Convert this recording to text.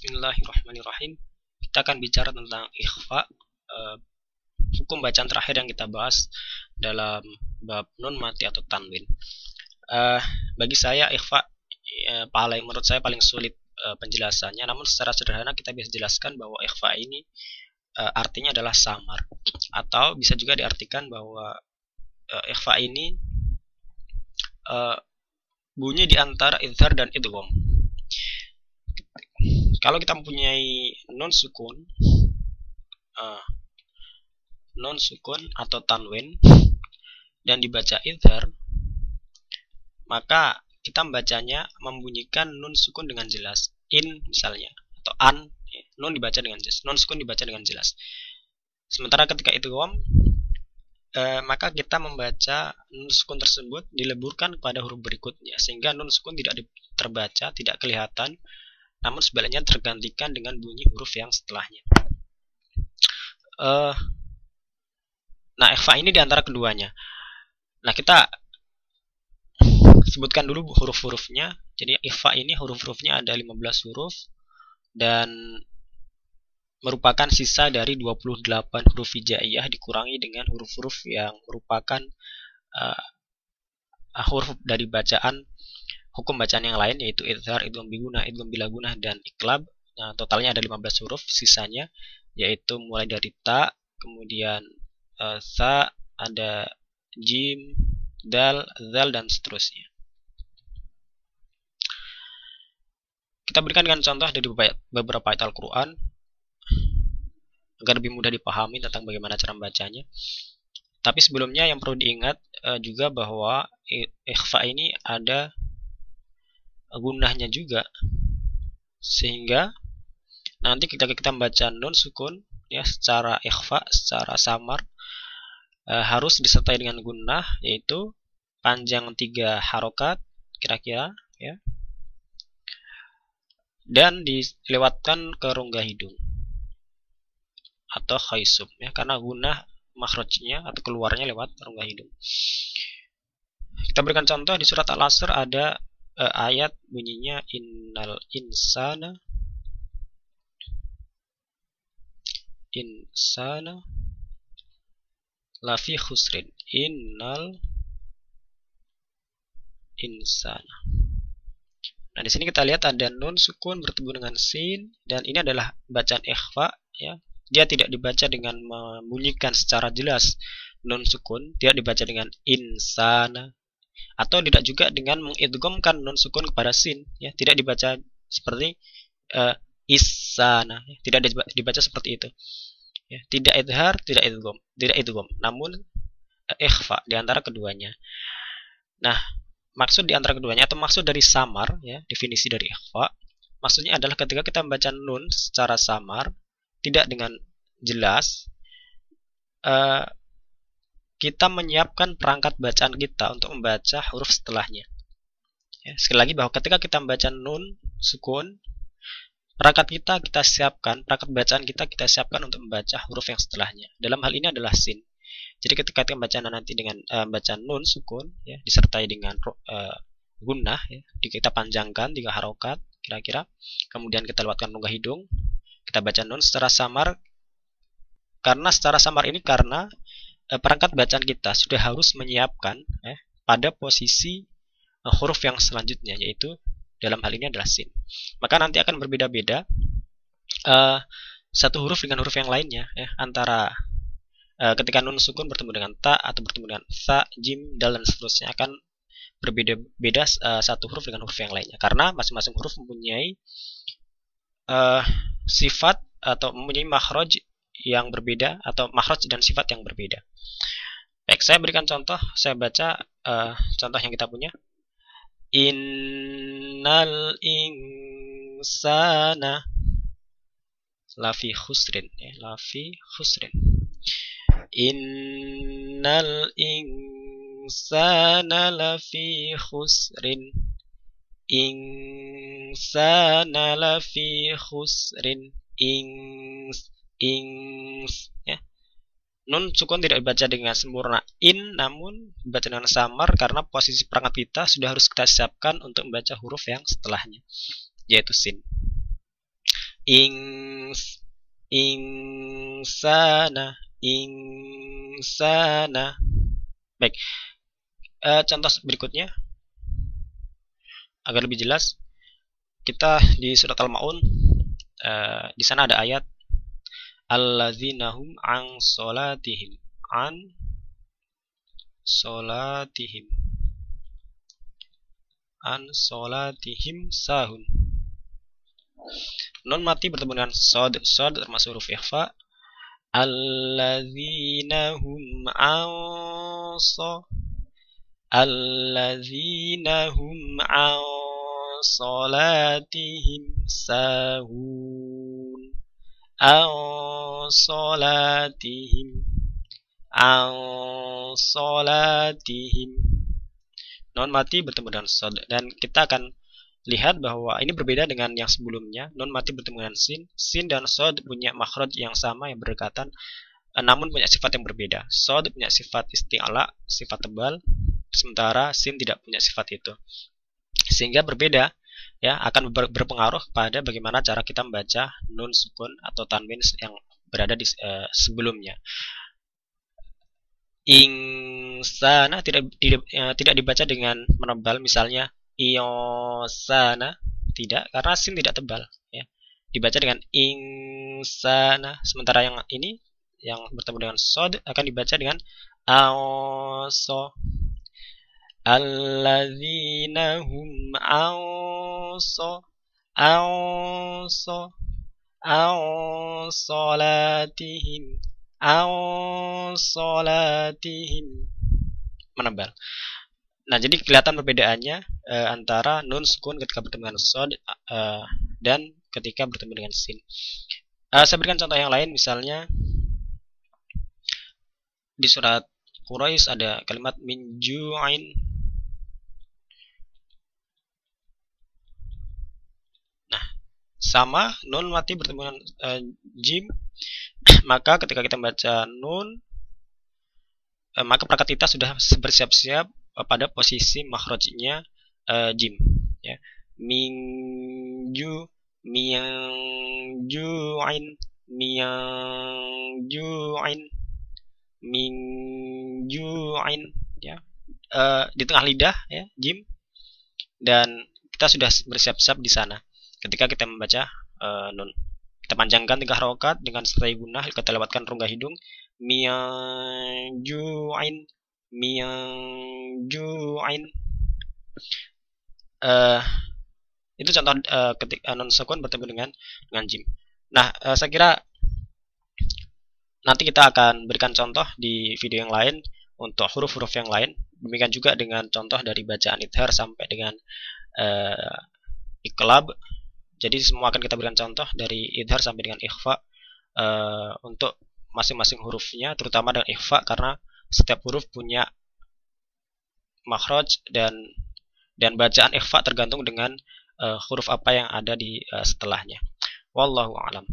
Bismillahirrahmanirrahim. Kita akan bicara tentang ikhfa, hukum bacaan terakhir yang kita bahas dalam bab nun mati atau tanwin. Bagi saya ikhfa menurut saya paling sulit penjelasannya. Namun secara sederhana kita bisa jelaskan bahwa ikhfa ini artinya adalah samar, atau bisa juga diartikan bahwa ikhfa ini bunyi di antara idhar dan idgham. Kalau kita mempunyai non sukun atau tanwin dan dibaca idhar, maka kita membacanya membunyikan nun sukun dengan jelas. In misalnya, atau an, nun dibaca dengan jelas, non sukun dibaca dengan jelas. Sementara ketika idgham, maka kita membaca nun sukun tersebut dileburkan pada huruf berikutnya, sehingga nun sukun tidak terbaca, tidak kelihatan, namun sebaliknya tergantikan dengan bunyi huruf yang setelahnya. Nah, ikhfa ini diantara keduanya. Nah, kita sebutkan dulu huruf-hurufnya. Jadi ikhfa ini huruf-hurufnya ada 15 huruf dan merupakan sisa dari 28 huruf hijaiyah dikurangi dengan huruf-huruf yang merupakan huruf dari bacaan hukum bacaan yang lain, yaitu idhar, idgham bigunah, idgham bila gunah, dan iqlab. Nah, totalnya ada 15 huruf, sisanya yaitu mulai dari ta, kemudian sa, ada jim, dal, zal, dan seterusnya. Kita berikan dengan contoh dari beberapa ayat Al-Quran agar lebih mudah dipahami tentang bagaimana cara membacanya. Tapi sebelumnya yang perlu diingat juga bahwa ikhfa ini ada gunahnya juga, sehingga nanti ketika kita membaca nun sukun ya secara ikhfa, secara samar, harus disertai dengan gunah, yaitu panjang 3 harokat kira-kira ya, dan dilewatkan ke rongga hidung atau khaisum ya, karena gunah makhrajnya atau keluarnya lewat rongga hidung. Kita berikan contoh di surat Al-Asr, ada ayat bunyinya innal insana lafi khusrin. Innal insana. Nah, di sini kita lihat ada nun sukun bertemu dengan sin, dan ini adalah bacaan ikhfa ya. Dia tidak dibaca dengan membunyikan secara jelas nun sukun, tidak dibaca dengan insana, atau tidak juga dengan mengidghamkan nun sukun kepada sin ya, tidak dibaca seperti isana ya. Tidak dibaca seperti itu ya. Tidak idhar, tidak idgham, namun ikhfa di antara keduanya. Nah, maksud di antara keduanya atau maksud dari samar ya, definisi dari ikhfa maksudnya adalah ketika kita membaca nun secara samar, tidak dengan jelas, kita menyiapkan perangkat bacaan kita untuk membaca huruf setelahnya ya. Sekali lagi bahwa ketika kita membaca nun sukun, perangkat bacaan kita siapkan untuk membaca huruf yang setelahnya. Dalam hal ini adalah sin. Jadi ketika kita membaca nanti dengan baca nun sukun ya, disertai dengan gunnah ya, kita panjangkan 3 harokat kira-kira, kemudian kita lewatkan rongga hidung, kita baca nun secara samar. Karena secara samar ini karena perangkat bacaan kita sudah harus menyiapkan pada posisi huruf yang selanjutnya, yaitu dalam hal ini adalah sin. Maka nanti akan berbeda-beda satu huruf dengan huruf yang lainnya ya, antara ketika nun sukun bertemu dengan ta atau bertemu dengan sa, jim, dal, dan seterusnya akan berbeda-beda satu huruf dengan huruf yang lainnya, karena masing-masing huruf mempunyai sifat atau mempunyai makhraj yang berbeda, atau makhraj dan sifat yang berbeda. Baik, saya berikan contoh, saya baca contoh yang kita punya. Innal insana lafi khusrin ya, lafi khusrin. Innal insana lafi khusrin. Insana lafi khusrin. Ya. Nun sukun tidak dibaca dengan sempurna in, namun dibaca dengan samar karena posisi perangkat kita sudah harus kita siapkan untuk membaca huruf yang setelahnya, yaitu sin. ings insana insana. Baik, contoh berikutnya agar lebih jelas, kita di surat Al-Maun, di sana ada ayat alladzina hum an solatihim sahun. Nun mati bertemu dengan sod termasuk huruf ikhfa. Alladzina hum an solatihim sahun. Solatihim. Non mati bertemu dengan sod, dan kita akan lihat bahwa ini berbeda dengan yang sebelumnya. Non mati bertemu dengan sin dan sod punya makhraj yang sama, yang berdekatan, namun punya sifat yang berbeda. Sod punya sifat isti'la, sifat tebal, sementara sin tidak punya sifat itu, sehingga berbeda, ya, akan berpengaruh pada bagaimana cara kita membaca nun sukun atau tanwin yang berada di sebelumnya. Insana tidak dibaca dengan menebal, misalnya iosana, tidak, karena sin tidak tebal, ya. Dibaca dengan insana, sementara yang ini yang bertemu dengan sod akan dibaca dengan aoso. Alladzina hum solatihim menebal. Nah, jadi kelihatan perbedaannya antara nun sukun ketika bertemu dengan sod dan ketika bertemu dengan sin. Saya berikan contoh yang lain, misalnya di surat Quraisy ada kalimat min ju'in. Nah, sama, nun mati bertemu dengan jim, maka ketika kita membaca nun, maka perangkat kita sudah bersiap-siap pada posisi makhrajnya jim, ya. Min ju'in, ya, di tengah lidah, ya, jim, dan kita sudah bersiap-siap di sana ketika kita membaca nun. Kita panjangkan 3 harokat dengan sertai gunah, kita lewatkan rongga hidung, ju'in. Itu contoh ketika nun sukun bertemu dengan jim. Nah, saya kira nanti kita akan berikan contoh di video yang lain untuk huruf-huruf yang lain. Demikian juga dengan contoh dari bacaan idhar sampai dengan iqlab. Jadi semua akan kita berikan contoh dari idhar sampai dengan ikhfa untuk masing-masing hurufnya, terutama dengan ikhfa, karena setiap huruf punya makhraj dan bacaan ikhfa tergantung dengan huruf apa yang ada di setelahnya. Wallahu a'lam.